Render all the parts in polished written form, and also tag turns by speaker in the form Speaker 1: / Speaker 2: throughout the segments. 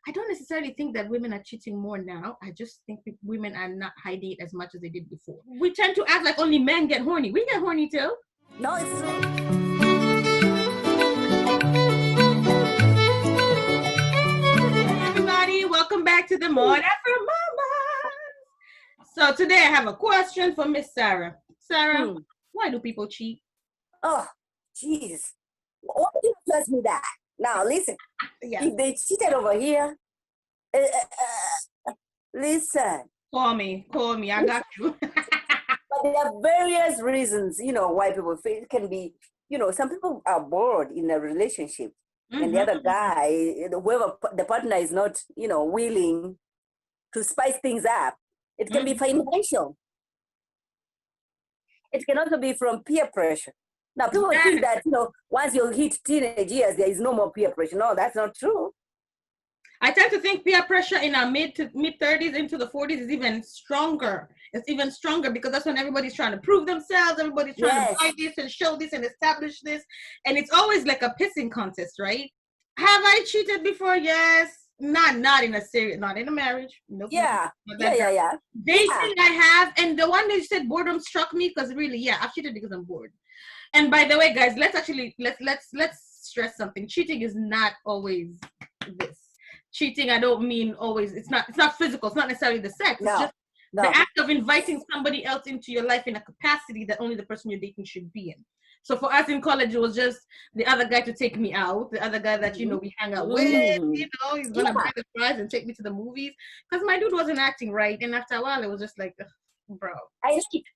Speaker 1: I don't necessarily think that women are cheating more now. I just think women are not hiding it as much as they did before. We tend to act like only men get horny. We get horny too.
Speaker 2: No, it's true.
Speaker 1: Everybody, welcome back to the Morning for Mama. So today I have a question for Miss Sarah. Sarah, why do people cheat?
Speaker 2: Oh, jeez. Why do you ask me that? Now, listen.
Speaker 1: Yeah.
Speaker 2: If they cheated over here, listen.
Speaker 1: Call me. I got you.
Speaker 2: But there are various reasons, why people feel it can be, some people are bored in a relationship. And the other guy, whoever the partner is not, willing to spice things up. It can be financial. It can also be from peer pressure. Now, people think that, once you hit teenage years, there is no more peer pressure. No, that's not true.
Speaker 1: I tend to think peer pressure in our mid 30s into the 40s is even stronger. It's even stronger because that's when everybody's trying to prove themselves. Everybody's trying to buy this and show this and establish this. And it's always like a pissing contest, right? Have I cheated before? Yes. Not in a serious, not in a marriage. Nope.
Speaker 2: Yeah.
Speaker 1: Dating I have. And the one that you said boredom struck me because really, I've cheated because I'm bored. And by the way, guys, let's stress something. Cheating is not always this. Cheating, I don't mean always. It's not physical. It's not necessarily the sex. It's just the act of inviting somebody else into your life in a capacity that only the person you're dating should be in. So for us in college, it was just the other guy to take me out, the other guy that, we hang out with, he's going to buy the fries and take me to the movies. Because my dude wasn't acting right. And after a while, it was just like, bro.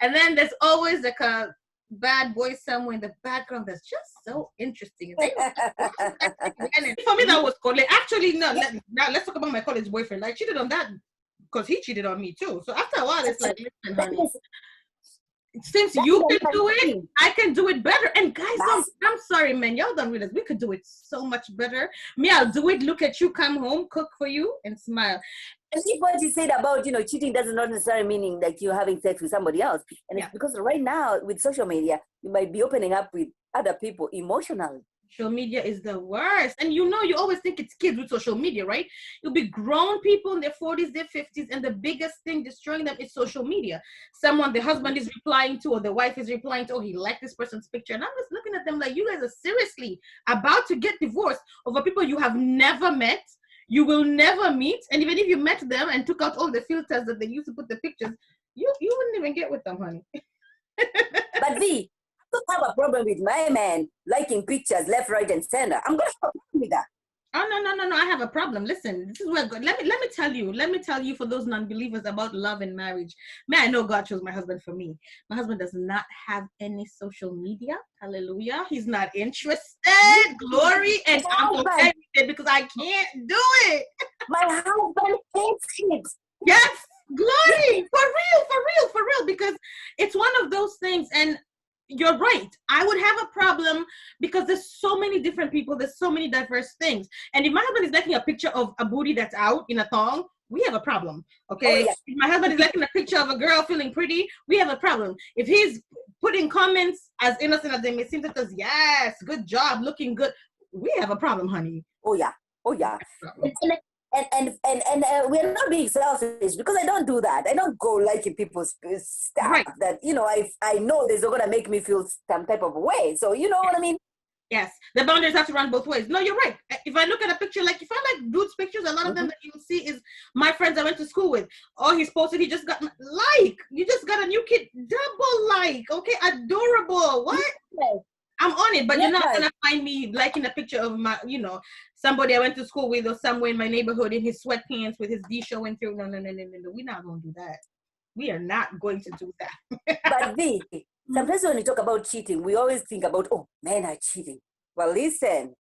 Speaker 1: And then there's always like a bad boy somewhere in the background that's just so interesting. For me, that was college. Actually, no, let's talk about my college boyfriend. I cheated on that because he cheated on me too. So after a while, it's like, listen, honey, since you can do it, I can do it better. And guys, I'm sorry, man, y'all don't realize we could do it so much better. Me, I'll do it, look at you, come home, cook for you, and smile.
Speaker 2: And if what you said about, cheating does not necessarily meaning that you're having sex with somebody else. And it's because right now with social media, you might be opening up with other people emotionally.
Speaker 1: Social media is the worst. And you always think it's kids with social media, right? You'll be grown people in their 40s, their 50s, and the biggest thing destroying them is social media. Someone the husband is replying to or the wife is replying to, he liked this person's picture. And I'm just looking at them like, you guys are seriously about to get divorced over people you have never met, you will never meet, and even if you met them and took out all the filters that they used to put the pictures, you wouldn't even get with them, honey.
Speaker 2: But V, I don't have a problem with my man liking pictures left, right, and center. I'm going to stop with that.
Speaker 1: Oh, no. I have a problem. Listen, this is where God, let me tell you for those non-believers about love and marriage. Man, I know God chose my husband for me. My husband does not have any social media. Hallelujah. He's not interested. Glory. And I'm okay with it because I can't do it.
Speaker 2: My husband hates kids.
Speaker 1: Yes. Glory. For real. Because it's one of those things. And you're right. I would have a problem because there's so many different people. There's so many diverse things. And if my husband is liking a picture of a booty that's out in a thong, we have a problem. Okay. If my husband is liking a picture of a girl feeling pretty, we have a problem. If he's putting comments as innocent as they may seem to us, yes, good job, looking good, we have a problem, honey.
Speaker 2: Oh yeah. And we're not being selfish because I don't do that. I don't go liking people's stuff that, I know there's not going to make me feel some type of way. So, you know what I mean?
Speaker 1: Yes. The boundaries have to run both ways. No, you're right. If I look at a picture, like if I like dudes' pictures, a lot of them that you'll see is my friends I went to school with. Oh, he's posted, he just got you just got a new kid, double okay, adorable. What? Yes. I'm on it, but you're not gonna find me liking a picture of my, somebody I went to school with or somewhere in my neighborhood in his sweatpants with his D showing through. No. We're not gonna do that. We are not going to do that.
Speaker 2: But V, sometimes when we talk about cheating, we always think about, oh, men are cheating. Well, listen,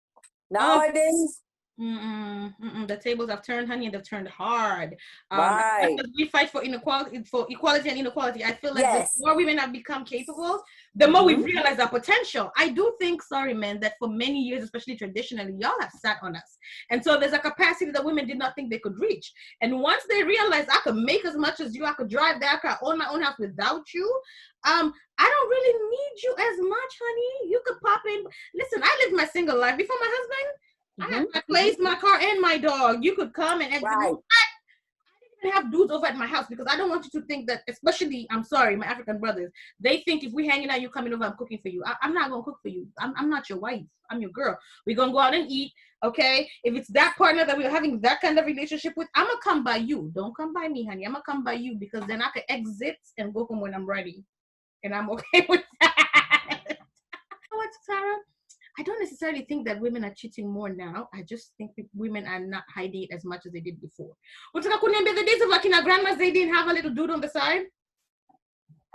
Speaker 2: nowadays.
Speaker 1: The tables have turned, honey, and they've turned hard.
Speaker 2: Right.
Speaker 1: We fight for equality and inequality. I feel like the more women have become capable, the more we realize our potential. I do think, sorry, man, that for many years, especially traditionally, y'all have sat on us. And so there's a capacity that women did not think they could reach. And once they realized I could make as much as you, I could drive that car, own my own house without you, I don't really need you as much, honey. You could pop in. Listen, I lived my single life before my husband. I have my place, my car, and my dog. You could come and
Speaker 2: Right.
Speaker 1: have dudes over at my house because I don't want you to think that, especially, I'm sorry, my African brothers, they think if we hanging out, you coming over, I'm cooking for you. I'm not going to cook for you. I'm not your wife. I'm your girl. We're going to go out and eat, okay? If it's that partner that we're having that kind of relationship with, I'm going to come by you. Don't come by me, honey. I'm going to come by you because then I can exit and go home when I'm ready. And I'm okay with that. You know what, Sarah? I don't necessarily think that women are cheating more now. I just think women are not hiding it as much as they did before. The days of like in our grandmas, they didn't have a little dude on the side.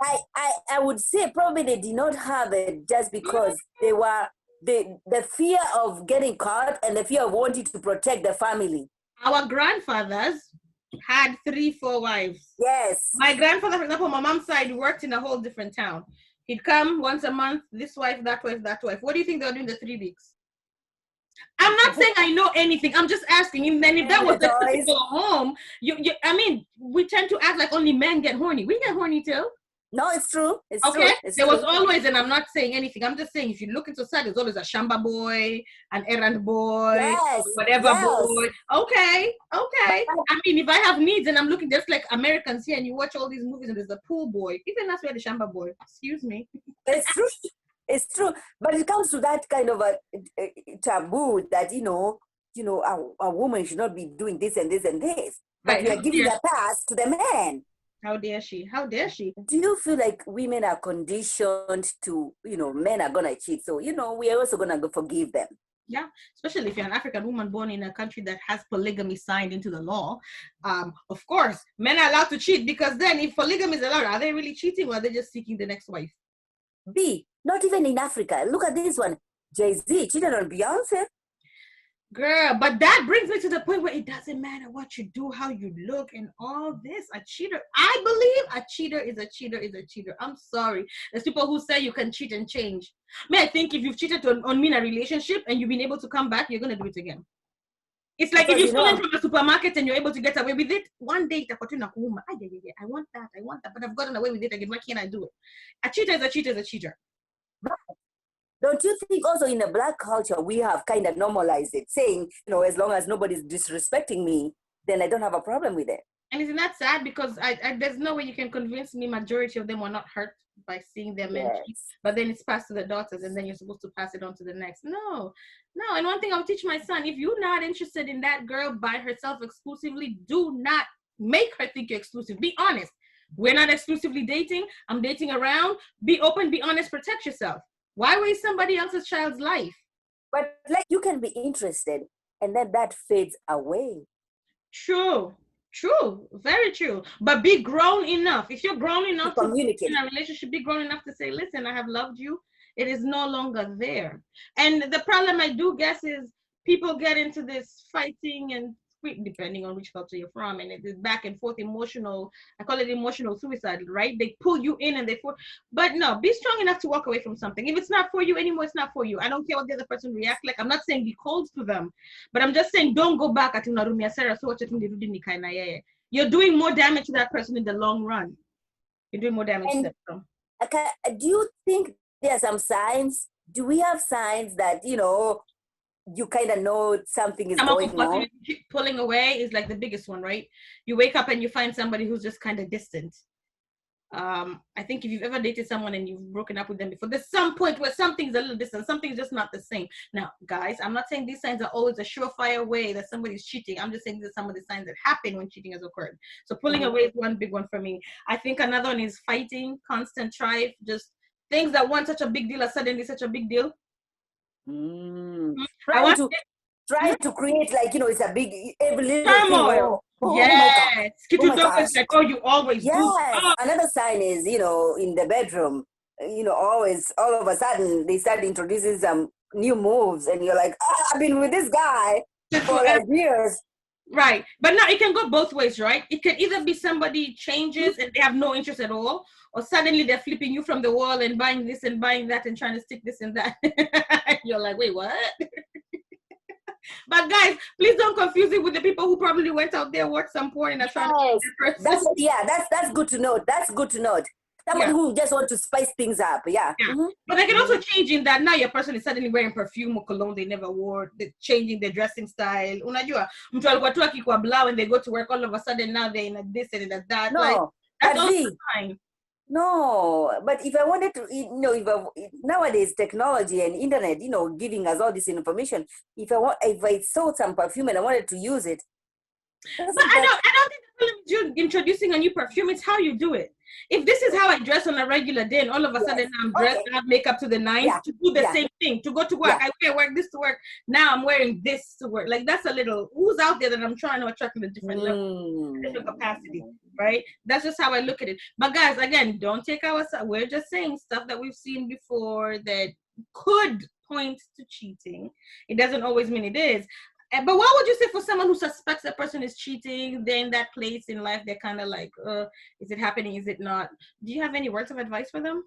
Speaker 2: I would say probably they did not have it just because they were the fear of getting caught and the fear of wanting to protect the family.
Speaker 1: Our grandfathers had 3-4 wives.
Speaker 2: Yes.
Speaker 1: My grandfather, for example, my mom's side worked in a whole different town. He'd come once a month, this wife, that wife, that wife. What do you think they were doing the 3 weeks? I'm not saying I know anything. I'm just asking. And then if that was the typical home, I mean, we tend to act like only men get horny. We get horny too.
Speaker 2: No, it's true. It's
Speaker 1: okay.
Speaker 2: True.
Speaker 1: There was always, and I'm not saying anything. I'm just saying if you look into society, there's always a shamba boy, an errand boy,
Speaker 2: yes,
Speaker 1: whatever
Speaker 2: yes.
Speaker 1: boy. Okay. I mean, if I have needs and I'm looking just like Americans here, and you watch all these movies and there's a pool boy, even that's where the shamba boy. Excuse me.
Speaker 2: It's true. It's true. But it comes to that kind of a taboo that a woman should not be doing this and this and this. But we are giving a pass to the man.
Speaker 1: How dare she? How dare she?
Speaker 2: Do you feel like women are conditioned to, men are going to cheat? So, we are also going to forgive them.
Speaker 1: Yeah, especially if you're an African woman born in a country that has polygamy signed into the law. Of course, men are allowed to cheat because then if polygamy is allowed, are they really cheating or are they just seeking the next wife?
Speaker 2: B, not even in Africa. Look at this one. Jay-Z cheated on Beyonce.
Speaker 1: Girl, but that brings me to the point where it doesn't matter what you do, how you look, and all this. A cheater, I believe a cheater is a cheater is a cheater. I'm sorry. There's people who say you can cheat and change. I think if you've cheated on me in a relationship and you've been able to come back, you're going to do it again. It's like if you're stealing from a supermarket and you're able to get away with it, one day, I want that, but I've gotten away with it again. Why can't I do it? A cheater is a cheater is a cheater.
Speaker 2: Don't you think also in the Black culture, we have kind of normalized it, saying, as long as nobody's disrespecting me, then I don't have a problem with it.
Speaker 1: And isn't that sad? Because there's no way you can convince me majority of them were not hurt by seeing their men cheat. But then it's passed to the daughters and then you're supposed to pass it on to the next. No. And one thing I'll teach my son, if you're not interested in that girl by herself exclusively, do not make her think you're exclusive. Be honest. We're not exclusively dating. I'm dating around. Be open, be honest, protect yourself. Why waste somebody else's child's life?
Speaker 2: But you can be interested and then that fades away.
Speaker 1: True, very true. But be grown enough. If you're grown enough to communicate in a relationship, be grown enough to say, listen, I have loved you. It is no longer there. And the problem I do guess is people get into this fighting and depending on which culture you're from, and it is back and forth emotional. I call it emotional suicide, right? They pull you in and but no, be strong enough to walk away from something. If it's not for you anymore, it's not for you. I don't care what the other person reacts like. I'm not saying be cold to them, but I'm just saying don't go back at Unarumia Sarah. So you're doing more damage to that person in the long run. You're doing more damage to them.
Speaker 2: Okay, do you think there are some signs? Do we have signs that you kind of know something is going on?
Speaker 1: Pulling away is like the biggest one, right? You wake up and you find somebody who's just kind of distant. I think if you've ever dated someone and you've broken up with them before, there's some point where something's a little distant, something's just not the same. Now, guys, I'm not saying these signs are always a surefire way that somebody's cheating. I'm just saying these are some of the signs that happen when cheating has occurred. So pulling away is one big one for me. I think another one is fighting, constant strife, just things that weren't such a big deal are suddenly such a big deal.
Speaker 2: Trying to create it's a big
Speaker 1: turmoil. Yes. You always do.
Speaker 2: Oh. Another sign is in the bedroom, always all of a sudden they start introducing some new moves and you're like, I've been with this guy for years.
Speaker 1: Right. But now it can go both ways, right? It can either be somebody changes and they have no interest at all, or suddenly they're flipping you from the wall and buying this and buying that and trying to stick this and that. You're like, wait, what? But guys, please don't confuse it with the people who probably went out there, watched some porn and are trying to
Speaker 2: that's good to know. That's good to know. Somebody who just want to spice things up. Yeah.
Speaker 1: Yeah. But they can also change in that now your person is suddenly wearing perfume or cologne they never wore, changing their dressing style. Unajua, mtu alikuwa tu akikuwa blah when they go to work, all of a sudden now they're in a this and in a that.
Speaker 2: No,
Speaker 1: like, that's
Speaker 2: but
Speaker 1: also fine.
Speaker 2: No, but if I wanted to, nowadays technology and internet, giving us all this information. If I saw some perfume and I wanted to use it.
Speaker 1: But I don't think the problem is you introducing a new perfume. It's how you do it. If this is how I dress on a regular day and all of a sudden I'm dressed, I have makeup to the nines to do the same thing, to go to work, I wear this to work. Now I'm wearing this to work. Like that's a little, who's out there that I'm trying to attract in a different level, different capacity, right? That's just how I look at it. But guys, again, don't take our side. We're just saying stuff that we've seen before that could point to cheating. It doesn't always mean it is. But what would you say for someone who suspects a person is cheating? They're in that place in life. They're kind of like, is it happening? Is it not? Do you have any words of advice for them?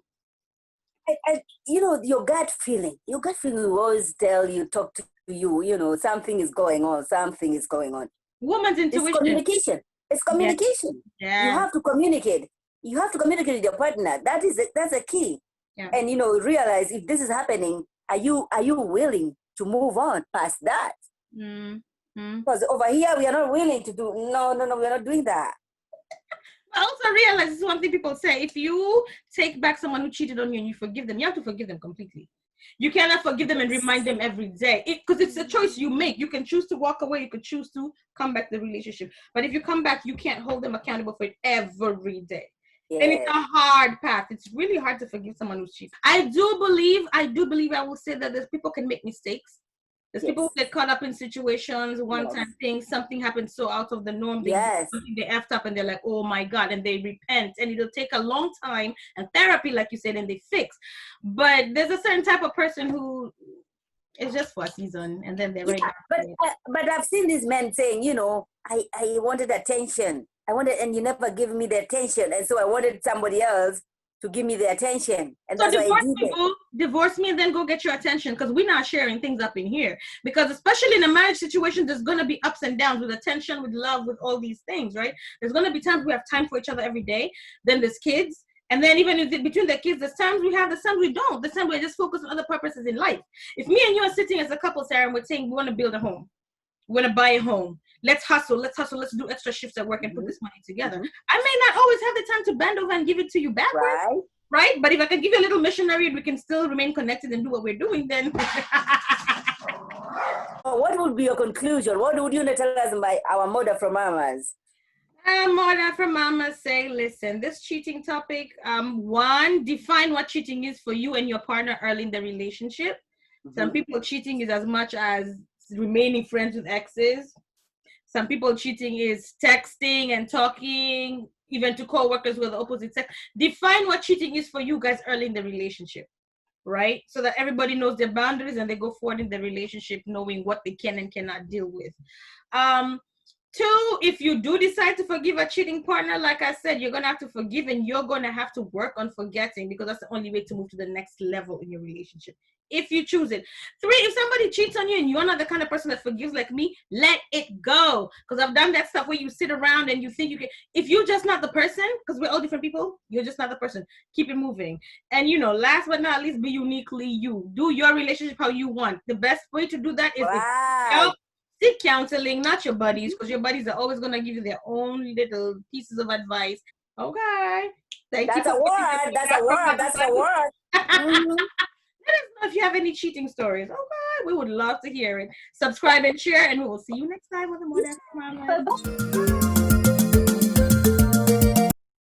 Speaker 2: Your gut feeling. Your gut feeling will always tell you, talk to you. Something is going on. Something is going on.
Speaker 1: Woman's intuition.
Speaker 2: It's communication. It's communication.
Speaker 1: Yeah.
Speaker 2: You have to communicate. You have to communicate with your partner. That's a key.
Speaker 1: Yeah.
Speaker 2: And realize if this is happening, are you willing to move on past that? Because over here we are not willing to do. No, we are not doing that.
Speaker 1: I also realize this is one thing people say: if you take back someone who cheated on you and you forgive them, you have to forgive them completely. You cannot forgive them and remind them every day, because it's a choice you make. You can choose to walk away. You can choose to come back to the relationship. But if you come back, you can't hold them accountable for it every day. Yeah. And it's a hard path. It's really hard to forgive someone who's cheated. I do believe. I will say that there's people can make mistakes. There's people who get caught up in situations, one-time things, something happens so out of the norm, they effed up and they're like, oh my God, and they repent. And it'll take a long time and therapy, like you said, and they fix. But there's a certain type of person who is just for a season and then they're right back.
Speaker 2: But I've seen these men saying, I wanted attention. And you never give me the attention. And so I wanted somebody else to give me the attention. And so that's why I did
Speaker 1: divorce me and then go get your attention, because we're not sharing things up in here. Because especially in a marriage situation, there's going to be ups and downs with attention, with love, with all these things, right? There's going to be times we have time for each other every day. Then there's kids. And then even between the kids, there's times we have, there's times we don't. There's times we just focus on other purposes in life. If me and you are sitting as a couple, Sarah, and we're saying we want to build a home, we want to buy a home, let's hustle, let's do extra shifts at work and put this money together. I may not always have the time to bend over and give it to you backwards, right? But if I can give you a little missionary and we can still remain connected and do what we're doing, then...
Speaker 2: What would be your conclusion? What would you tell us by our mother from mamas?
Speaker 1: Mother from mamas say, listen, this cheating topic, one, define what cheating is for you and your partner early in the relationship. Some people cheating is as much as remaining friends with exes. Some people cheating is texting and talking, even to co-workers with the opposite sex. Define what cheating is for you guys early in the relationship, right? So that everybody knows their boundaries and they go forward in the relationship knowing what they can and cannot deal with. Two, if you do decide to forgive a cheating partner, like I said, you're going to have to forgive and you're going to have to work on forgetting, because that's the only way to move to the next level in your relationship, if you choose it. Three, if somebody cheats on you and you're not the kind of person that forgives like me, let it go. Because I've done that stuff where you sit around and you think you can, if you're just not the person, because we're all different people, you're just not the person, keep it moving. And last but not least, be uniquely you. Do your relationship how you want. The best way to do that is seek counseling, not your buddies, because your buddies are always going to give you their own little pieces of advice. Okay.
Speaker 2: That's a word. That's a word.
Speaker 1: Let us know if you have any cheating stories. Okay, we would love to hear it. Subscribe and share, and we will see you next time with a more Mama.